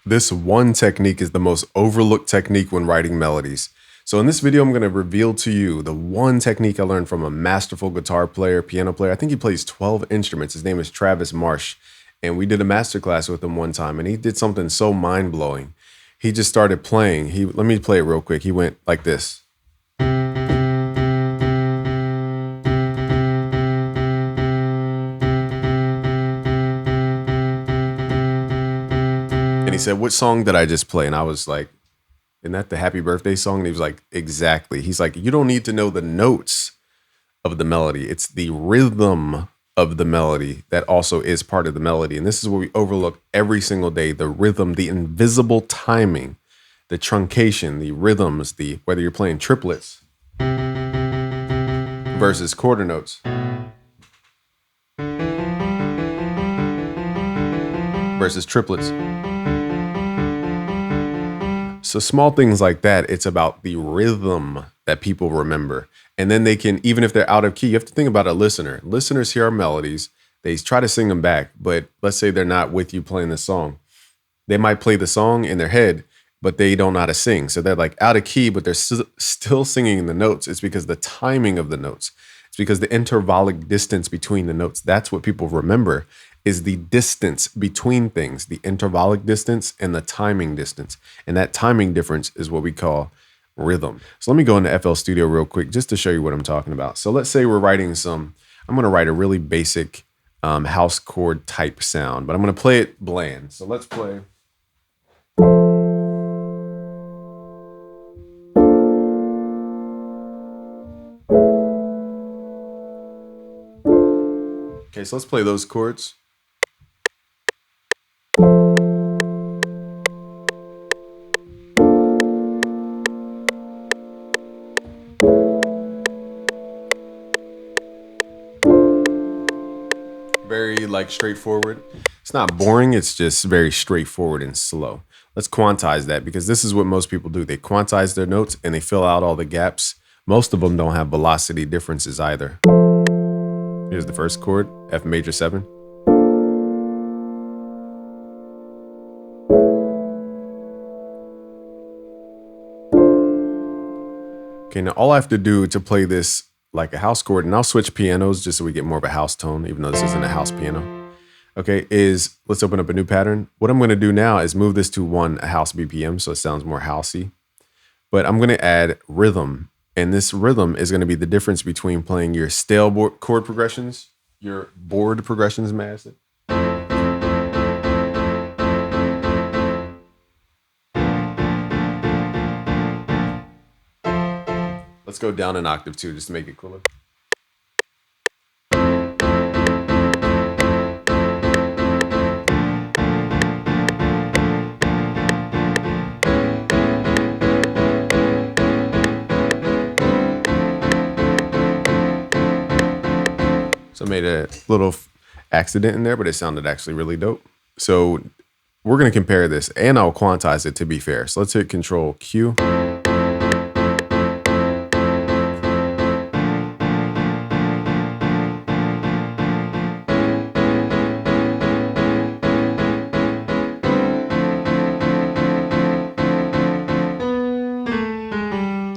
This one technique is the most overlooked technique when writing melodies. So in this video, I'm going to reveal to you the one technique I learned from a masterful guitar player, piano player. I think he plays 12 instruments. His name is Travis Marsh. And we did a masterclass with him one time, and he did something so mind-blowing. He just started playing. Let me play it real quick. He went like this. And he said, "What song did I just play?" And I was like, "Isn't that the Happy Birthday song?" And he was like, "Exactly." He's like, "You don't need to know the notes of the melody. It's the rhythm of the melody that also is part of the melody." And this is what we overlook every single day: the rhythm, the invisible timing, the truncation, the rhythms, whether you're playing triplets versus quarter notes versus triplets. So small things like that, it's about the rhythm that people remember. And then they can, even if they're out of key, you have to think about a listener. Listeners hear our melodies, they try to sing them back, but let's say they're not with you playing the song. They might play the song in their head, but they don't know how to sing. So they're like out of key, but they're still singing the notes. It's because the timing of the notes. It's because the intervallic distance between the notes. That's what people remember, is the distance between things, the intervallic distance and the timing distance. And that timing difference is what we call rhythm. So let me go into FL Studio real quick just to show you what I'm talking about. So let's say we're writing I'm going to write a really basic house chord type sound, but I'm going to play it bland. So let's play. Okay, so let's play those chords. Very straightforward. It's not boring, it's just very straightforward and slow. Let's quantize that, because this is what most people do. They quantize their notes and they fill out all the gaps. Most of them don't have velocity differences either. Here's the first chord, F major 7. Okay, now all I have to do to play this like a house chord, and I'll switch pianos just so we get more of a house tone, even though this isn't a house piano. Okay, let's open up a new pattern. What I'm gonna do now is move this to a house BPM, so it sounds more housey. But I'm gonna add rhythm, and this rhythm is gonna be the difference between playing your stale chord progressions, your board progressions, may I say. Let's go down an octave too, just to make it cooler. So I made a little accident in there, but it sounded actually really dope. So we're going to compare this, and I'll quantize it to be fair. So let's hit Control Q.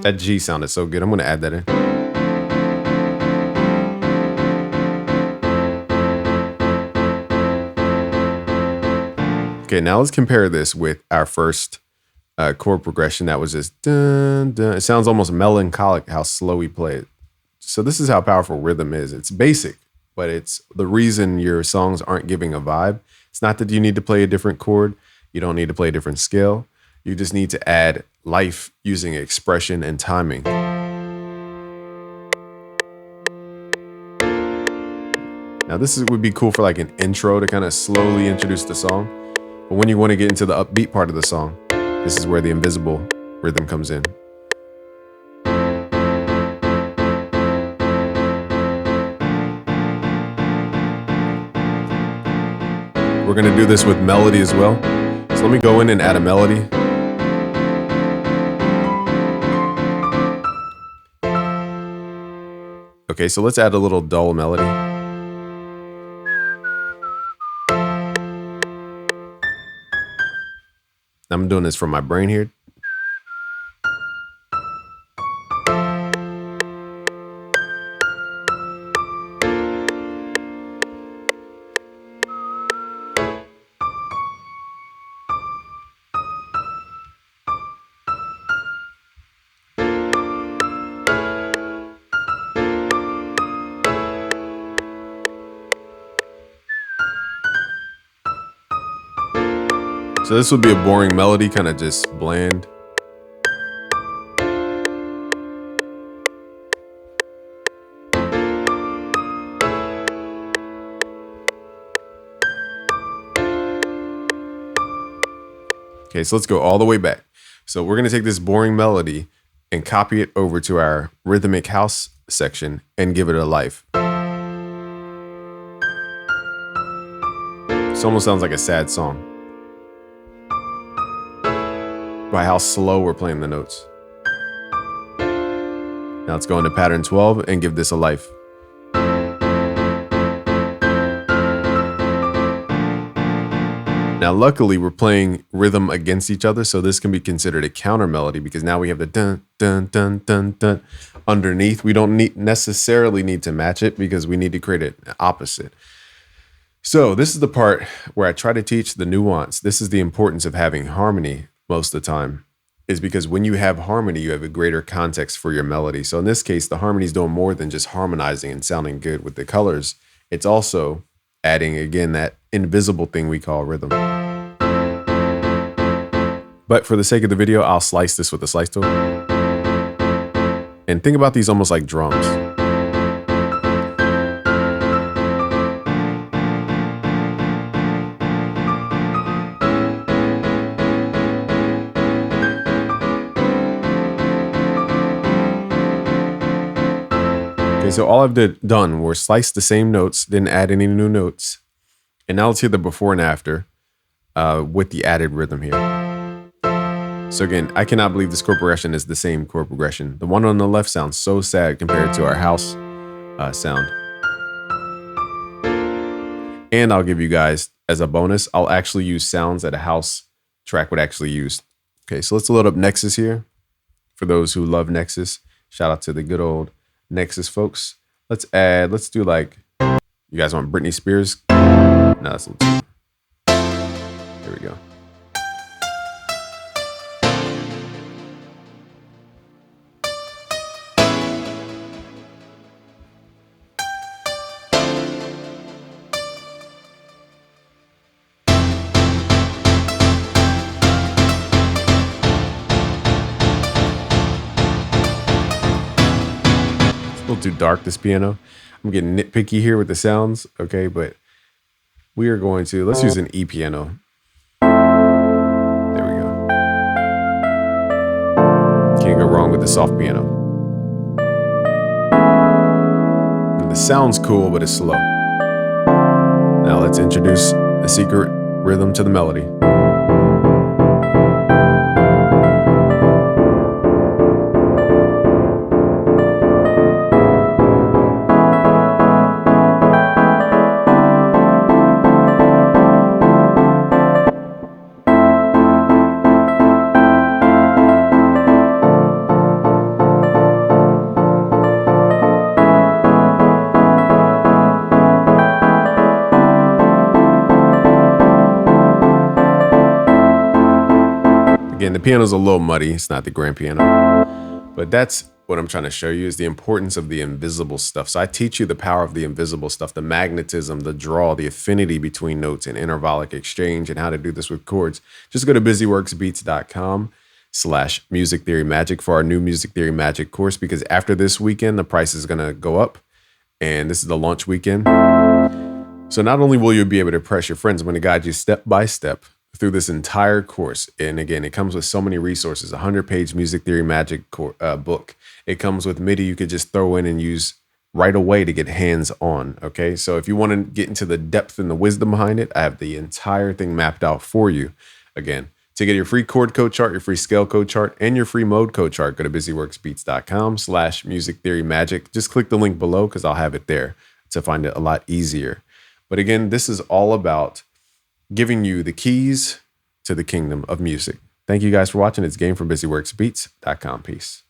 That G sounded so good. I'm going to add that in. Okay, now let's compare this with our first chord progression that was just dun, dun. It sounds almost melancholic how slow we play it. So this is how powerful rhythm is. It's basic, but it's the reason your songs aren't giving a vibe. It's not that you need to play a different chord. You don't need to play a different scale. You just need to add life using expression and timing. Now this would be cool for like an intro to kind of slowly introduce the song. But when you want to get into the upbeat part of the song, this is where the invisible rhythm comes in. We're going to do this with melody as well. So let me go in and add a melody. Okay, so let's add a little dull melody. I'm doing this from my brain here. So this would be a boring melody, kind of just bland. Okay, so let's go all the way back. So we're gonna take this boring melody and copy it over to our rhythmic house section and give it a life. This almost sounds like a sad song by how slow we're playing the notes. Now let's go into pattern 12 and give this a life. Now, luckily, we're playing rhythm against each other, so this can be considered a counter melody because now we have the dun, dun, dun, dun, dun underneath. We don't necessarily need to match it because we need to create an opposite. So this is the part where I try to teach the nuance. This is the importance of having harmony most of the time, is because when you have harmony, you have a greater context for your melody. So in this case, the harmony is doing more than just harmonizing and sounding good with the colors. It's also adding, again, that invisible thing we call rhythm. But for the sake of the video, I'll slice this with a slice tool. And think about these almost like drums. Okay, so all I've done was slice the same notes, didn't add any new notes. And now let's hear the before and after with the added rhythm here. So again, I cannot believe this chord progression is the same chord progression. The one on the left sounds so sad compared to our house sound. And I'll give you guys, as a bonus, I'll actually use sounds that a house track would actually use. Okay, so let's load up Nexus here. For those who love Nexus, shout out to the good old Nexus folks. Let's do like, you guys want Britney Spears? No, that's a little too. There we go. It's a little too dark, this piano. I'm getting nitpicky here with the sounds, okay, but we are going to, let's use an E piano. There we go. Can't go wrong with the soft piano. And the sound's cool, but it's slow. Now let's introduce the secret rhythm to the melody. Again, the piano's a little muddy. It's not the grand piano. But that's what I'm trying to show you, is the importance of the invisible stuff. So I teach you the power of the invisible stuff, the magnetism, the draw, the affinity between notes and intervallic exchange, and how to do this with chords. Just go to busyworksbeats.com/music theory magic for our new music theory magic course, because after this weekend, the price is going to go up. And this is the launch weekend. So not only will you be able to impress your friends, I'm going to guide you step by step through this entire course. And again, it comes with so many resources, 100-page music theory magic book. It comes with MIDI you could just throw in and use right away to get hands on. Okay. So if you want to get into the depth and the wisdom behind it, I have the entire thing mapped out for you. Again, to get your free chord code chart, your free scale code chart, and your free mode code chart, go to busyworksbeats.com/music theory magic. Just click the link below because I'll have it there to find it a lot easier. But again, this is all about giving you the keys to the kingdom of music. Thank you guys for watching. It's gamefrombusyworksbeats.com. Peace.